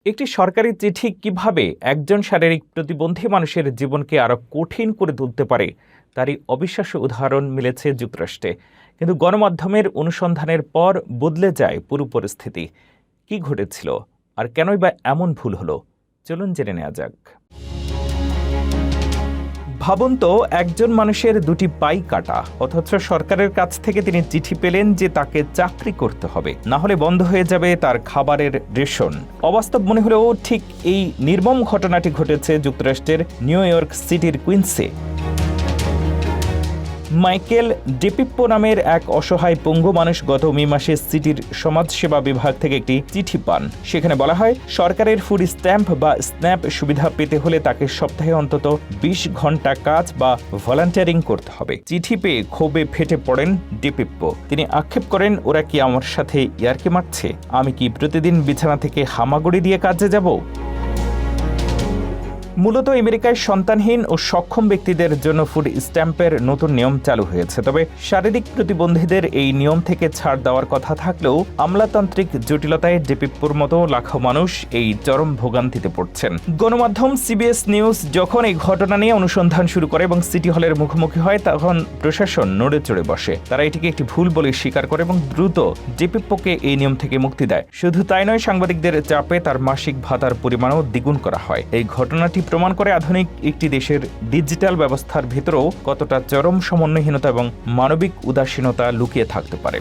একটি সরকারি চিঠি কিভাবে একজন শারীরিক প্রতিবন্ধী মানুষের জীবনকে আরো কঠিন করে তুলতে পারে তারই অবিশ্বাস্য উদাহরণ মিলেছে যুক্তরাষ্ট্রে। কিন্তু গণমাধ্যমের অনুসন্ধানের পর বদলে যায় পুরো পরিস্থিতি। কি ঘটেছিল আর কেনই বা এমন ভুল হলো, চলুন জেনে নেওয়া যাক। ভাবুন তো, একজন মানুষের দুটি পাই কাটা, অথচ সরকারের কাছ থেকে তিনি চিঠি পেলেন যে তাকে চাকরি করতে হবে, না হলে বন্ধ হয়ে যাবে তার খাবারের রেশন। অবাস্তব মনে হলেও ঠিক এই নির্মম ঘটনাটি ঘটেছে যুক্তরাষ্ট্রের নিউ ইয়র্ক সিটির কুইন্সে। মাইকেল ডেপিপ্পো নামের এক অসহায় পঙ্গু মানুষ গত মে মাসে সিটির সমাজসেবা বিভাগ থেকে একটি চিঠি পান। সেখানে বলা হয়, সরকারের ফুড স্ট্যাম্প বা স্ন্যাপ সুবিধা পেতে হলে তাকে সপ্তাহে অন্তত ২০ ঘন্টা কাজ বা ভলান্টিয়ারিং করতে হবে। চিঠি পেয়ে ক্ষোভে ফেটে পড়েন ডেপিপ্পো। তিনি আক্ষেপ করেন, ওরা কি আমার সাথে ইয়ার্কি মারছে? আমি কি প্রতিদিন বিছানা থেকে হামাগুড়ি দিয়ে কাজে যাব? মূলত আমেরিকায় সন্তানহীন ও সক্ষম ব্যক্তিদের জন্য ফুড স্ট্যাম্পের নতুন নিয়ম চালু হয়েছে। তবে শারীরিক প্রতিবন্ধীদের এই নিয়ম থেকে ছাড় দেওয়ার কথা থাকলেও আমলাতান্ত্রিক জটিলতায় ডেপিপ্পোর মতো লাখো মানুষ এই চরম ভোগান্তিতে পড়ছেন। গণমাধ্যম সিবিএস নিউজ যখন এই ঘটনা নিয়ে অনুসন্ধান শুরু করে এবং সিটি হলের মুখোমুখি হয়, তখন প্রশাসন নড়ে চড়ে বসে। তারা এটিকে একটি ভুল বলে স্বীকার করে এবং দ্রুত ডেপিপ্পোকে এই নিয়ম থেকে মুক্তি দেয়। শুধু তাই নয়, সাংবাদিকদের চাপে তার মাসিক ভাতার পরিমাণও দ্বিগুণ করা হয়। এই ঘটনাটি প্রমাণ করে আধুনিক একটি দেশের ডিজিটাল ব্যবস্থার ভিতরেও কতটা চরম সমন্বয়হীনতা এবং মানবিক উদাসীনতা লুকিয়ে থাকতে পারে।